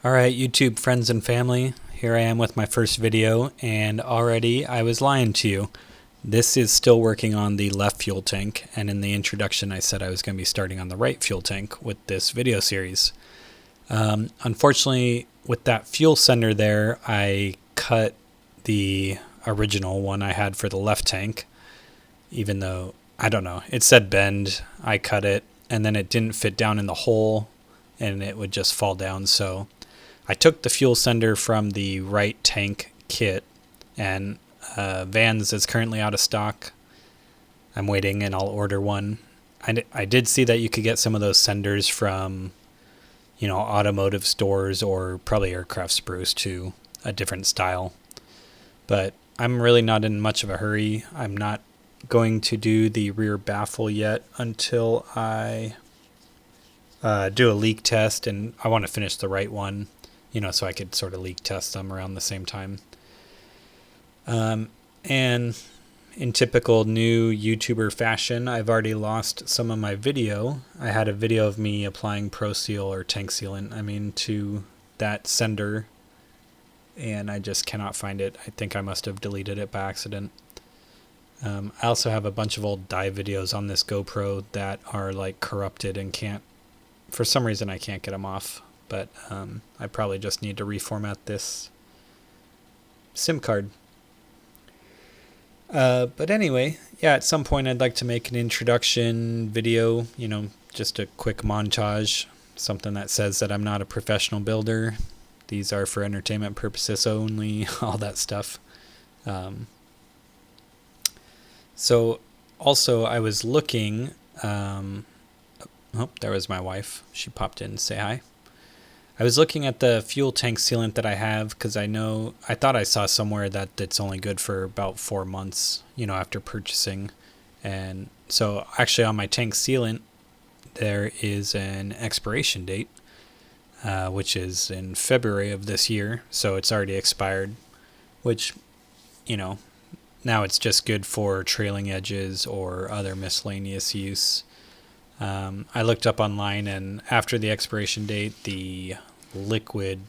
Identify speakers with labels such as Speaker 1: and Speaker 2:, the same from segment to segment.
Speaker 1: Alright, YouTube friends and family, here I am with my first video, and already I was lying to you. This is still working on the left fuel tank, and in the introduction I said I was going to be starting on the right fuel tank with this video series. Unfortunately, with that fuel sender there, I cut the original one I had for the left tank, even though, I don't know, it said bend, I cut it, and then it didn't fit down in the hole, and it would just fall down, so I took the fuel sender from the right tank kit, and Vans is currently out of stock. I'm waiting, and I'll order one. I did see that you could get some of those senders from, automotive stores or probably aircraft spruce too, a different style. But I'm really not in much of a hurry. I'm not going to do the rear baffle yet until I do a leak test, and I want to finish the right one. So I could sort of leak test them around the same time. And in typical new YouTuber fashion, I've already lost some of my video. I had a video of me applying Pro Seal or tank sealant, to that sender, and I just cannot find it. I think I must have deleted it by accident. I also have a bunch of old dive videos on this GoPro that are like corrupted and for some reason I can't get them off. But I probably just need to reformat this SIM card. But anyway, yeah, at some point I'd like to make an introduction video, just a quick montage, something that says that I'm not a professional builder. These are for entertainment purposes only, all that stuff. So also I was looking, there was my wife. She popped in to say hi. I was looking at the fuel tank sealant that I have because I thought I saw somewhere that it's only good for about 4 months, after purchasing. And so actually on my tank sealant, there is an expiration date, which is in February of this year. So it's already expired, which, now it's just good for trailing edges or other miscellaneous use. I looked up online, and after the expiration date, the liquid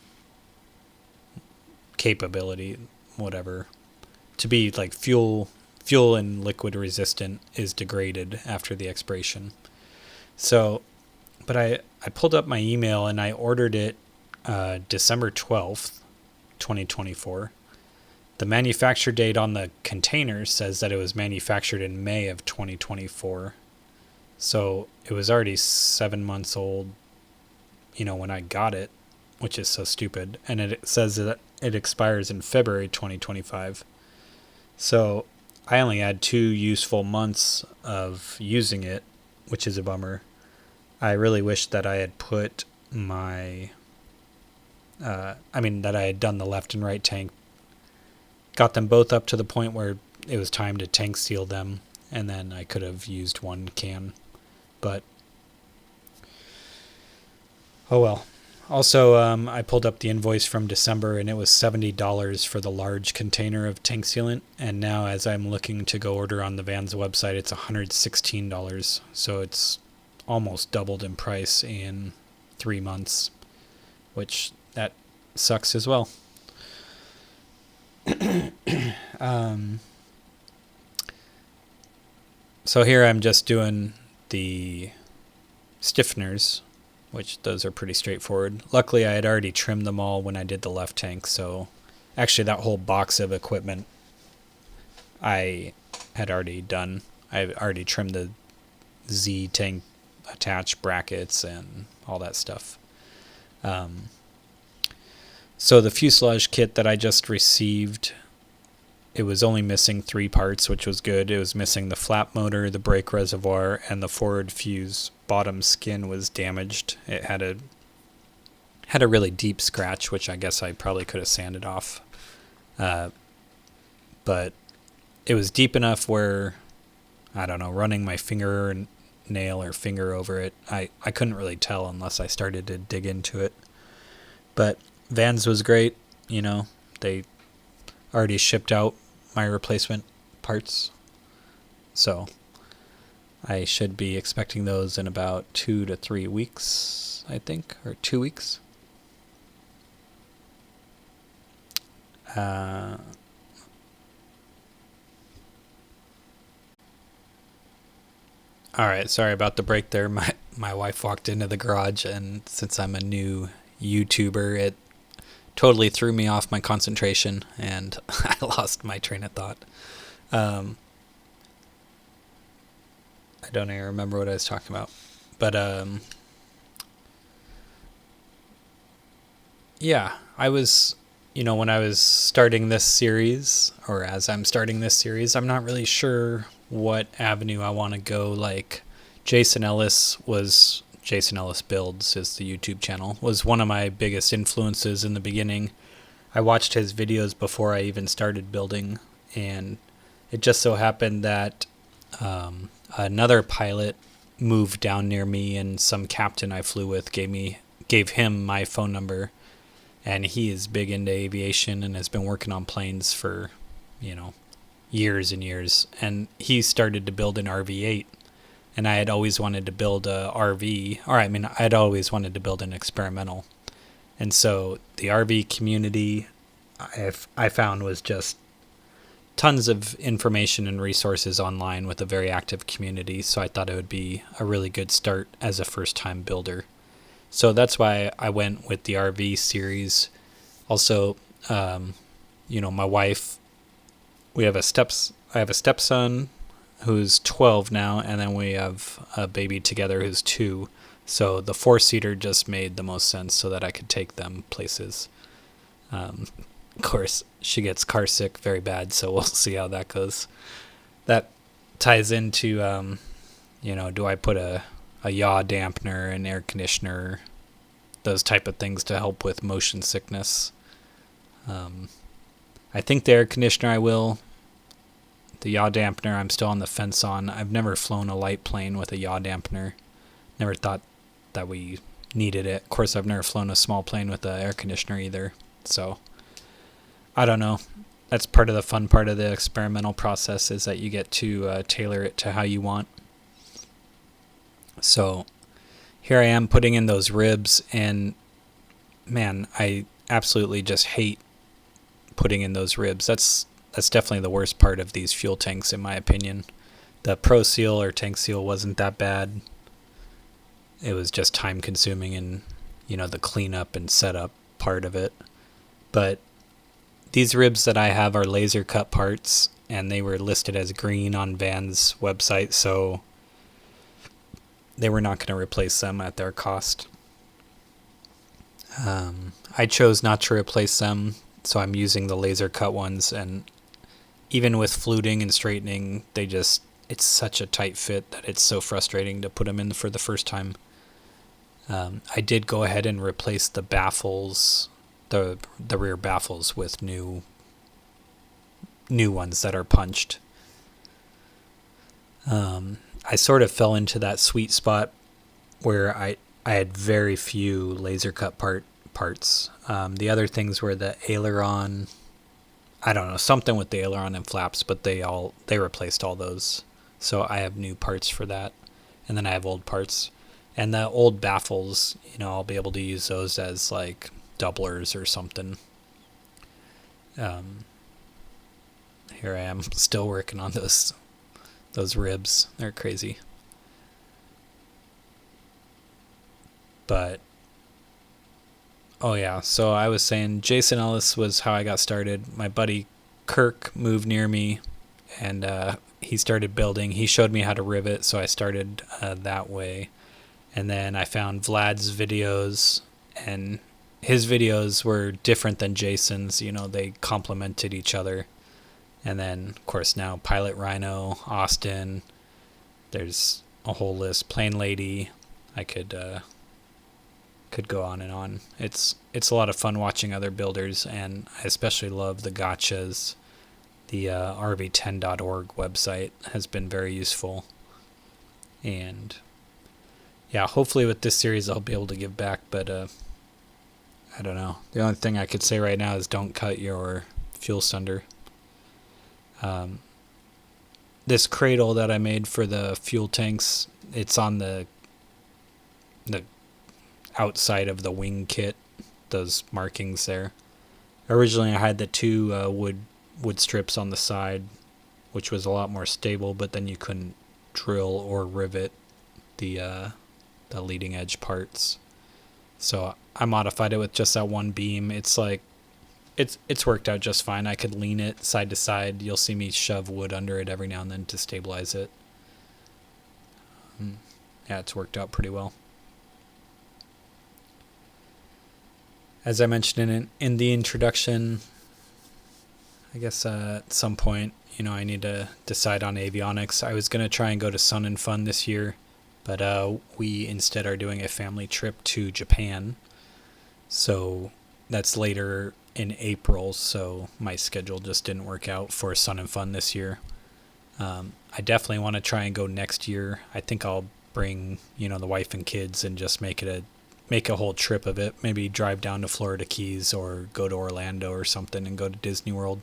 Speaker 1: capability, whatever, to be like fuel and liquid resistant is degraded after the expiration. So, but I pulled up my email and I ordered it December 12th, 2024. The manufacture date on the container says that it was manufactured in May of 2024. So it was already 7 months old, when I got it, which is so stupid. And it says that it expires in February 2025. So I only had 2 useful months of using it, which is a bummer. I really wish that I had put that I had done the left and right tank, got them both up to the point where it was time to tank seal them, and then I could have used one can. But oh well. Also, I pulled up the invoice from December, and it was $70 for the large container of tank sealant. And now, as I'm looking to go order on the Vans website, it's $116. So it's almost doubled in price in 3 months, which that sucks as well. So here I'm just doing the stiffeners, which those are pretty straightforward. Luckily, I had already trimmed them all when I did the left tank, so actually that whole box of equipment I had already done. I already trimmed the Z tank attach brackets and all that stuff. So the fuselage kit that I just received, it was only missing 3 parts, which was good. It was missing the flap motor, the brake reservoir, and the forward fuse bottom skin was damaged. It had a really deep scratch, which I guess I probably could have sanded off. But it was deep enough where, I don't know, running my fingernail or finger over it, I couldn't really tell unless I started to dig into it. But Vans was great. They already shipped out my replacement parts, so I should be expecting those in about 2 to 3 weeks, I think, or 2 weeks. Uh, all right, sorry about the break there. My wife walked into the garage, and since I'm a new YouTuber, it totally threw me off my concentration, and I lost my train of thought. Um, I don't even remember what I was talking about, but yeah, I was, when I was starting this series, or as I'm starting this series, I'm not really sure what avenue I want to go. Like, Jason Ellis Builds is the YouTube channel, was one of my biggest influences in the beginning. I watched his videos before I even started building, and it just so happened that another pilot moved down near me, and some captain I flew with gave him my phone number, and he is big into aviation and has been working on planes for, years and years. And he started to build an RV-8, and I had always wanted to build a RV, I'd always wanted to build an experimental. And so the RV community I found was just tons of information and resources online with a very active community. So I thought it would be a really good start as a first-time builder. So that's why I went with the RV series. Also, my wife, I have a stepson who's 12 now, and then we have a baby together who's 2. So the 4-seater just made the most sense so that I could take them places. Of course, she gets car sick very bad, so we'll see how that goes. That ties into, do I put a yaw dampener, an air conditioner, those type of things to help with motion sickness. I think the air conditioner I will. The yaw dampener I'm still on the fence on. I've never flown a light plane with a yaw dampener. Never thought that we needed it. Of course, I've never flown a small plane with an air conditioner either. So, I don't know. That's part of the fun part of the experimental process, is that you get to tailor it to how you want. So here I am putting in those ribs, and man, I absolutely just hate putting in those ribs. That's definitely the worst part of these fuel tanks, in my opinion. The Pro Seal or Tank Seal wasn't that bad. It was just time consuming, and the cleanup and setup part of it. But these ribs that I have are laser cut parts, and they were listed as green on Van's website, so they were not going to replace them at their cost. I chose not to replace them, so I'm using the laser cut ones, and even with fluting and straightening, it's such a tight fit that it's so frustrating to put them in for the first time. I did go ahead and replace the baffles, the rear baffles, with new ones that are punched. I sort of fell into that sweet spot where I had very few laser cut parts. The other things were the aileron. I don't know, something with the aileron and flaps, but they replaced all those. So I have new parts for that, and then I have old parts. And the old baffles, I'll be able to use those as like doublers or something. Here I am still working on those ribs. They're crazy. But oh yeah, so I was saying Jason Ellis was how I got started. My buddy Kirk moved near me, and he started building. He showed me how to rivet, so I started that way. And then I found Vlad's videos, and his videos were different than Jason's. They complemented each other. And then, of course, now Pilot Rhino, Austin, there's a whole list. Plane Lady, I could go on and on. It's a lot of fun watching other builders, and I especially love the gotchas. The rv10.org website has been very useful. And yeah, hopefully with this series I'll be able to give back, but I don't know. The only thing I could say right now is don't cut your fuel sunder. This cradle that I made for the fuel tanks, it's on the outside of the wing kit, those markings there, Originally, I had the two wood strips on the side, which was a lot more stable, but then you couldn't drill or rivet the leading edge parts. So I modified it with just that one beam. It's like it's worked out just fine. I could lean it side to side. You'll see me shove wood under it every now and then to stabilize it. Yeah, it's worked out pretty well. As I mentioned in the introduction, I guess at some point, I need to decide on avionics. I was going to try and go to Sun and Fun this year, but we instead are doing a family trip to Japan. So that's later in April, so my schedule just didn't work out for Sun and Fun this year. I definitely want to try and go next year. I think I'll bring, the wife and kids and just make a whole trip of it. Maybe drive down to Florida Keys or go to Orlando or something and go to Disney World.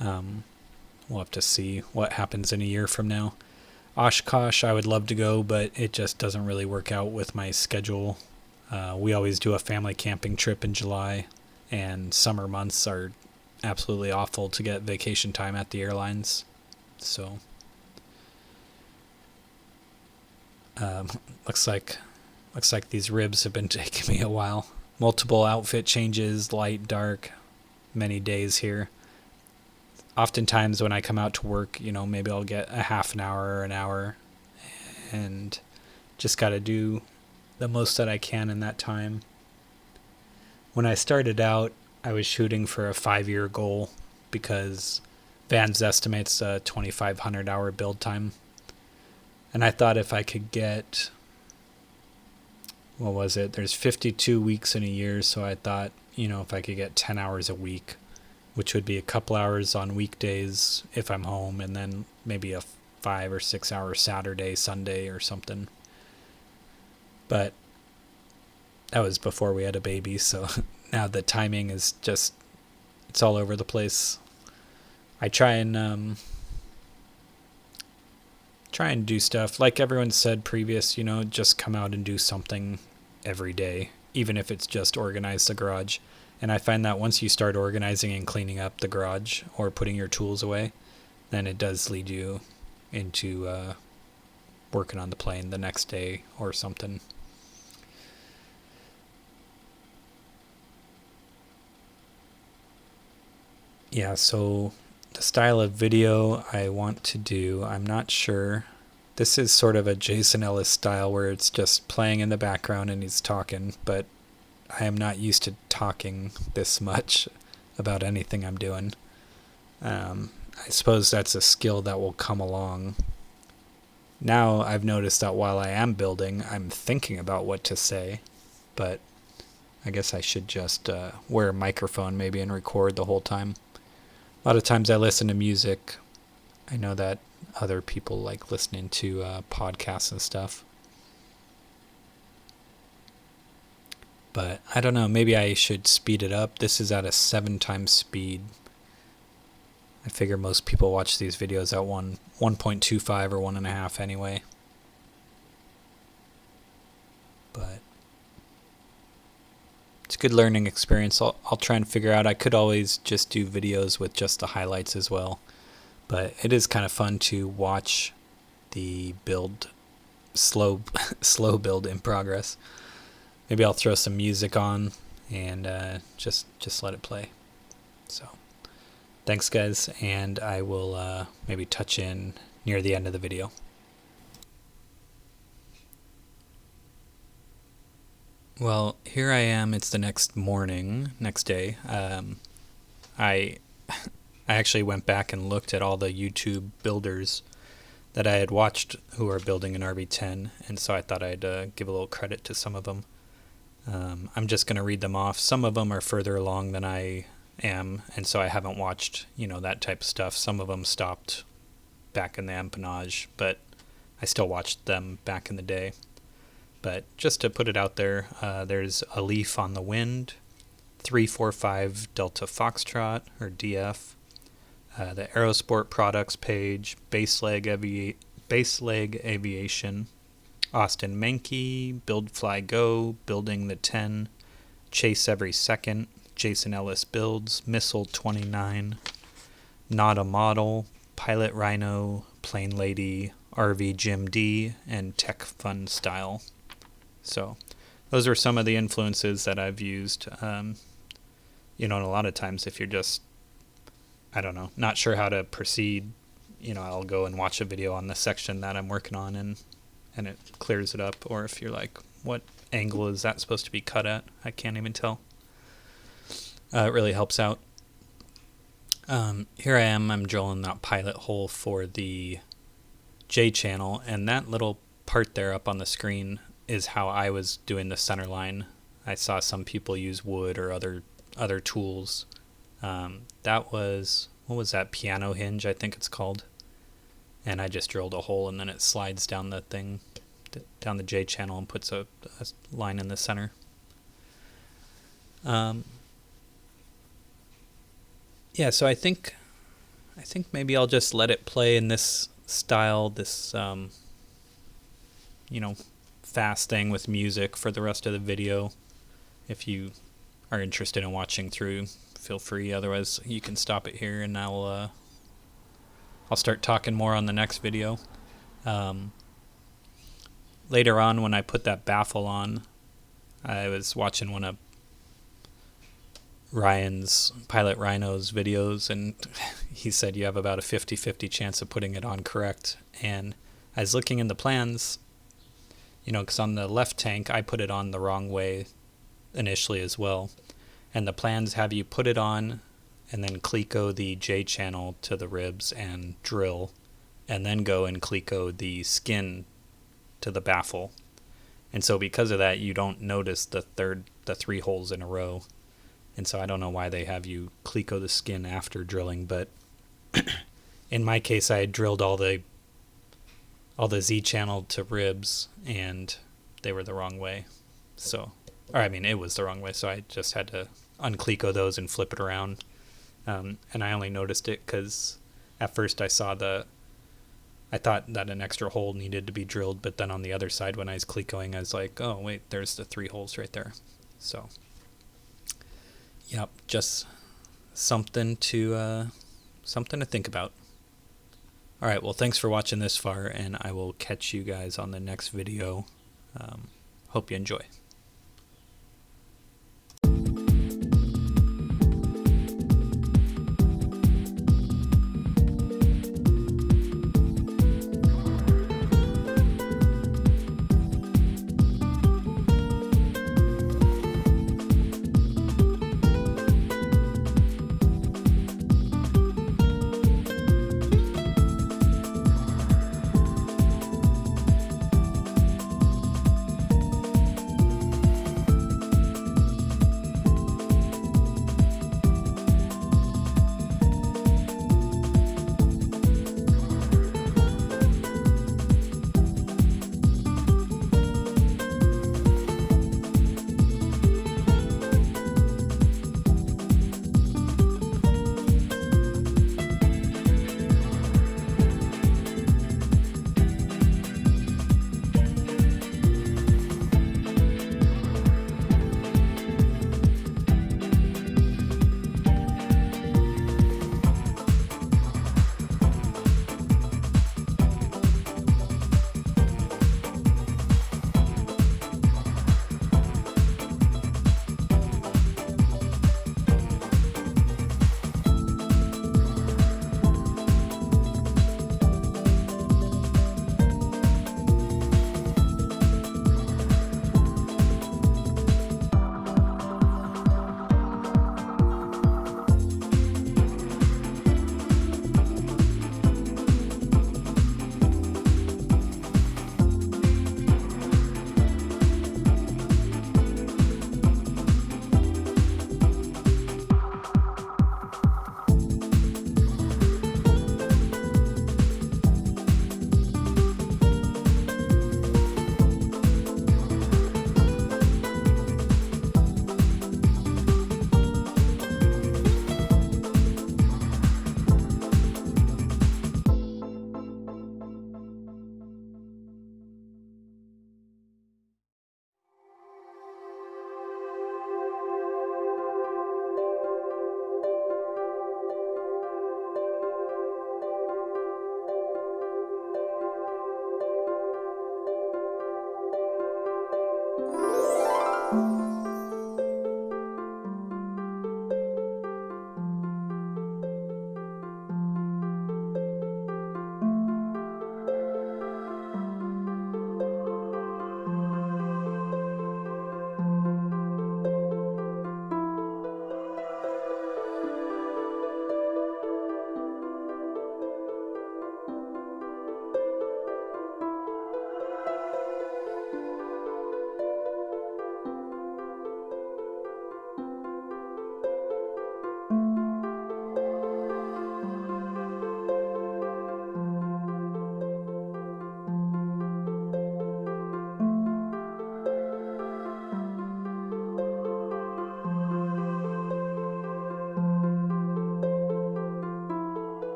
Speaker 1: We'll have to see what happens in a year from now. Oshkosh, I would love to go, but it just doesn't really work out with my schedule. We always do a family camping trip in July, and summer months are absolutely awful to get vacation time at the airlines. So, looks like these ribs have been taking me a while. Multiple outfit changes, light, dark, many days here. Oftentimes when I come out to work, maybe I'll get a half an hour or an hour, and just got to do the most that I can in that time. When I started out, I was shooting for a 5-year goal because Vans estimates a 2,500 hour build time. And I thought if I could get, there's 52 weeks in a year, so I thought, if I could get 10 hours a week, which would be a couple hours on weekdays if I'm home, and then maybe a 5 or 6 hour Saturday, Sunday or something. But that was before we had a baby, so now the timing is just, it's all over the place. I try and do stuff like everyone said previous, just come out and do something every day, even if it's just organize the garage. And I find that once you start organizing and cleaning up the garage or putting your tools away, then it does lead you into working on the plane the next day or something. Yeah, so the style of video I want to do, I'm not sure. This is sort of a Jason Ellis style where it's just playing in the background and he's talking, but I am not used to talking this much about anything I'm doing. I suppose that's a skill that will come along. Now I've noticed that while I am building, I'm thinking about what to say, but I guess I should just wear a microphone maybe and record the whole time. A lot of times I listen to music. I know that other people like listening to podcasts and stuff. But I don't know, maybe I should speed it up. This is at a 7 times speed. I figure most people watch these videos at 1.25 or 1.5 anyway. But it's a good learning experience. I'll try and figure out. I could always just do videos with just the highlights as well. But it is kind of fun to watch the build, slow build in progress. Maybe I'll throw some music on and just let it play. So thanks, guys, and I will maybe touch in near the end of the video. Well, here I am. It's the next day. I actually went back and looked at all the YouTube builders that I had watched who are building an RV10, and so I thought I'd give a little credit to some of them. I'm just going to read them off. Some of them are further along than I am, and so I haven't watched, that type of stuff. Some of them stopped back in the empennage, but I still watched them back in the day. But just to put it out there, there's A Leaf on the Wind, 345 Delta Foxtrot, or DF, the Aerosport products page, Base Leg Aviation, Austin Menke, Build Fly Go, Building the 10, Chase Every Second, Jason Ellis Builds, Missile 29, Not a Model, Pilot Rhino, Plane Lady, RV Jim D, and Tech Fun Style. So those are some of the influences that I've used. And a lot of times if you're just, not sure how to proceed, I'll go and watch a video on the section that I'm working on and it clears it up. Or if you're like, what angle is that supposed to be cut at? I can't even tell. It really helps out. Here I am, I'm drilling that pilot hole for the J channel, and that little part there up on the screen is how I was doing the center line. I saw some people use wood or other tools. That was, what was that, piano hinge, I think it's called. And I just drilled a hole and then it slides down the thing, down the J channel, and puts a line in the center. Yeah, so I think maybe I'll just let it play in this style, this fast thing with music for the rest of the video. If you are interested in watching through, feel free. Otherwise, you can stop it here, and I'll start talking more on the next video. Later on, when I put that baffle on, I was watching one of Pilot Rhino's videos, and he said you have about a 50-50 chance of putting it on correct. And I was looking in the plans, because on the left tank I put it on the wrong way initially as well, and the plans have you put it on and then cleco the J channel to the ribs and drill, and then go and cleco the skin to the baffle. And so because of that, you don't notice the 3 holes in a row. And so I don't know why they have you cleco the skin after drilling, but in my case, I had drilled all the Z channel to ribs, and they were the wrong way. It was the wrong way, so I just had to uncleco those and flip it around. And I only noticed it because at first I thought that an extra hole needed to be drilled, but then on the other side when I was clecoing, I was like, oh wait, there's the 3 holes right there. So yep, just something to think about. All right, well, thanks for watching this far, and I will catch you guys on the next video. Hope you enjoy.